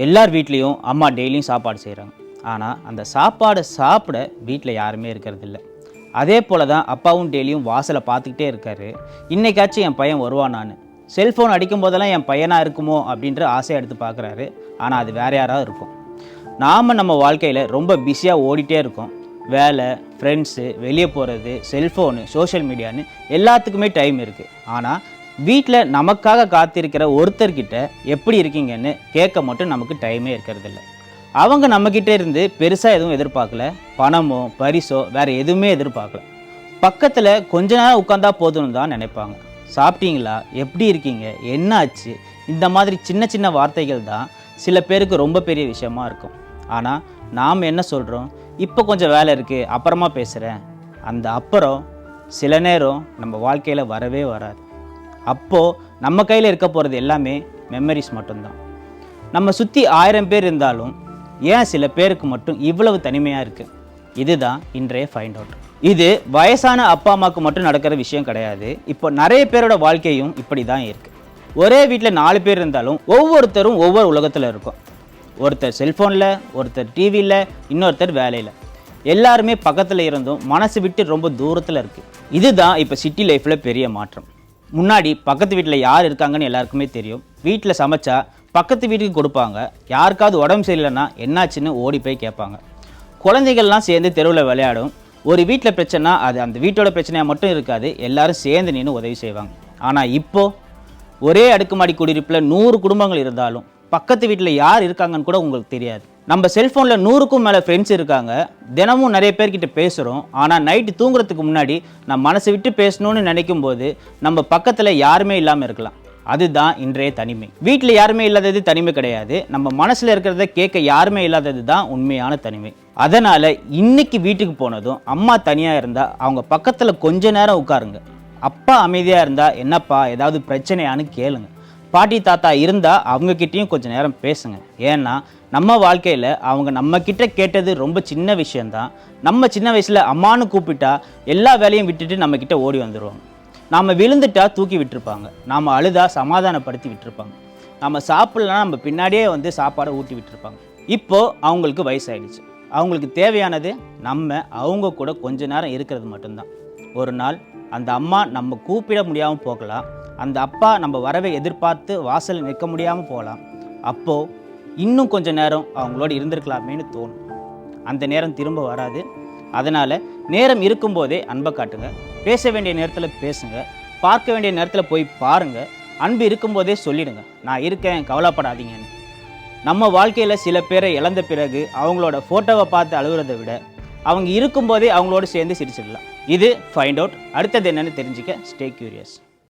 எல்லார் வீட்லேயும் அம்மா டெய்லியும் சாப்பாடு செய்கிறாங்க. ஆனால் அந்த சாப்பாடை சாப்பிட வீட்டில் யாருமே இருக்கிறதில்ல. அதே போல் தான் அப்பாவும் டெய்லியும் வாசலை பார்த்துக்கிட்டே இருக்கார். இன்றைக்காச்சும் என் பையன் வருவானான்னு. செல்ஃபோன் அடிக்கும் போதெல்லாம் என் பையனாக இருக்குமோ அப்படின்ற ஆசையை எடுத்து பார்க்குறாரு. ஆனால் அது வேறு யாராவது இருக்கும். நாம் நம்ம வாழ்க்கையில் ரொம்ப பிஸியாக ஓடிட்டே இருக்கோம். வேலை, ஃப்ரெண்ட்ஸு, வெளியே போகிறது, செல்ஃபோனு, சோஷியல் மீடியான்னு எல்லாத்துக்குமே டைம் இருக்குது. ஆனால் வீட்டில் நமக்காக காத்திருக்கிற ஒருத்தர்கிட்ட எப்படி இருக்கீங்கன்னு கேட்க மட்டும் நமக்கு டைமே இருக்கிறதில்ல. அவங்க நம்மக்கிட்ட இருந்து பெருசாக எதுவும் எதிர்பார்க்கல. பணமோ பரிசோ வேறு எதுவுமே எதிர்பார்க்கல. பக்கத்தில் கொஞ்ச நேரம் உட்காந்தா போதும்னு தான் நினைப்பாங்க. சாப்பிட்டீங்களா, எப்படி இருக்கீங்க, என்ன ஆச்சு, இந்த மாதிரி சின்ன சின்ன வார்த்தைகள் தான் சில பேருக்கு ரொம்ப பெரிய விஷயமா இருக்கும். ஆனால் நாம் என்ன சொல்கிறோம், இப்போ கொஞ்சம் வேலை இருக்குது, அப்புறமா பேசுகிறேன். அந்த அப்புறம் சில நேரம் நம்ம வாழ்க்கையில் வரவே வராது. அப்போது நம்ம கையில் இருக்க போகிறது எல்லாமே மெமரிஸ் மட்டும்தான். நம்ம சுற்றி 1000 பேர் இருந்தாலும் ஏன் சில பேருக்கு மட்டும் இவ்வளவு தனிமையாக இருக்குது? இதுதான் இன்றைய ஃபைண்ட் அவுட். இது வயசான அப்பா அம்மாவுக்கு மட்டும் நடக்கிற விஷயம் கிடையாது. இப்போ நிறைய பேரோட வாழ்க்கையும் இப்படி தான் இருக்குது. ஒரே வீட்டில் 4 பேர் இருந்தாலும் ஒவ்வொருத்தரும் ஒவ்வொரு உலகத்தில் இருக்கும். ஒருத்தர் செல்ஃபோனில், ஒருத்தர் டிவியில், இன்னொருத்தர் வேலையில். எல்லாருமே பக்கத்தில் இருந்தும் மனசு விட்டு ரொம்ப தூரத்தில் இருக்குது. இதுதான் இப்போ சிட்டி லைஃப்பில் பெரிய மாற்றம். முன்னாடி பக்கத்து வீட்டில் யார் இருக்காங்கன்னு எல்லாருக்குமே தெரியும். வீட்டில் சமைச்சா பக்கத்து வீட்டுக்கு கொடுப்பாங்க. யாருக்காவது உடம்பு சரியில்லைன்னா என்னாச்சுன்னு ஓடி போய் கேட்பாங்க. குழந்தைகள்லாம் சேர்ந்து தெருவில் விளையாடும். ஒரு வீட்டில் பிரச்சனைனா அது அந்த வீட்டோட பிரச்சனையாக மட்டும் இருக்காது, எல்லாரும் சேர்ந்து நின்று உதவி செய்வாங்க. ஆனால் இப்போது ஒரே அடுக்குமாடி குடியிருப்பில் 100 குடும்பங்கள் இருந்தாலும் பக்கத்து வீட்டில் யார் இருக்காங்கன்னு கூட உங்களுக்கு தெரியாது. நம்ம செல்ஃபோனில் 100க்கும் மேலே ஃப்ரெண்ட்ஸ் இருக்காங்க. தினமும் நிறைய பேர்கிட்ட பேசுகிறோம். ஆனால் நைட்டு தூங்குறதுக்கு முன்னாடி நம்ம மனசை விட்டு பேசணும்னு நினைக்கும் போது நம்ம பக்கத்தில் யாருமே இல்லாமல் இருக்கலாம். அதுதான் இன்றைய தனிமை. வீட்டில் யாருமே இல்லாதது தனிமை கிடையாது. நம்ம மனசில் இருக்கிறத கேட்க யாருமே இல்லாதது தான் உண்மையான தனிமை. அதனால் இன்னைக்கு வீட்டுக்கு போனதும் அம்மா தனியாக இருந்தால் அவங்க பக்கத்தில் கொஞ்ச நேரம் உட்காருங்க. அப்பா அமைதியாக இருந்தால் என்னப்பா ஏதாவது பிரச்சனையான்னு கேளுங்க. பாட்டி தாத்தா இருந்தால் அவங்கக்கிட்டேயும் கொஞ்சம் நேரம் பேசுங்க. ஏன்னா நம்ம வாழ்க்கையில் அவங்க நம்மக்கிட்ட கேட்டது ரொம்ப சின்ன விஷயந்தான். நம்ம சின்ன வயசில் அம்மானு கூப்பிட்டா எல்லா வேலையும் விட்டுட்டு நம்மக்கிட்ட ஓடி வந்துடுவாங்க. நாம் விழுந்துட்டா தூக்கி விட்டுருப்பாங்க. நாம் அழுதா சமாதானப்படுத்தி விட்டுருப்பாங்க. நம்ம சாப்பிட்லன்னா நம்ம பின்னாடியே வந்து சாப்பாடை ஊட்டி விட்டுருப்பாங்க. இப்போது அவங்களுக்கு வயசாயிடுச்சு. அவங்களுக்கு தேவையானது அவங்க கூட கொஞ்ச நேரம் இருக்கிறது மட்டும்தான். ஒரு நாள் அந்த அம்மா நம்ம கூப்பிட முடியாமல் போகலாம். அந்த அப்பா நம்ம வரவை எதிர்பார்த்து வாசலில் நிற்க முடியாமல் போகலாம். அப்போது இன்னும் கொஞ்சம் நேரம் அவங்களோட இருந்திருக்கலாமேன்னு தோணும். அந்த நேரம் திரும்ப வராது. அதனால் நேரம் இருக்கும்போதே அன்பை காட்டுங்க. பேச வேண்டிய நேரத்தில் பேசுங்க. பார்க்க வேண்டிய நேரத்தில் போய் பாருங்கள். அன்பு இருக்கும்போதே சொல்லிடுங்க, நான் இருக்கேன், கவலைப்படாதீங்கன்னு. நம்ம வாழ்க்கையில் சில பேரை இழந்த பிறகு அவங்களோட ஃபோட்டோவை பார்த்து அழுகுறதை விட அவங்க இருக்கும்போதே அவங்களோட சேர்ந்து சிரிச்சிடலாம். இது ஃபைண்ட் அவுட். அடுத்தது என்னென்னு தெரிஞ்சுக்க ஸ்டே கியூரியஸ்.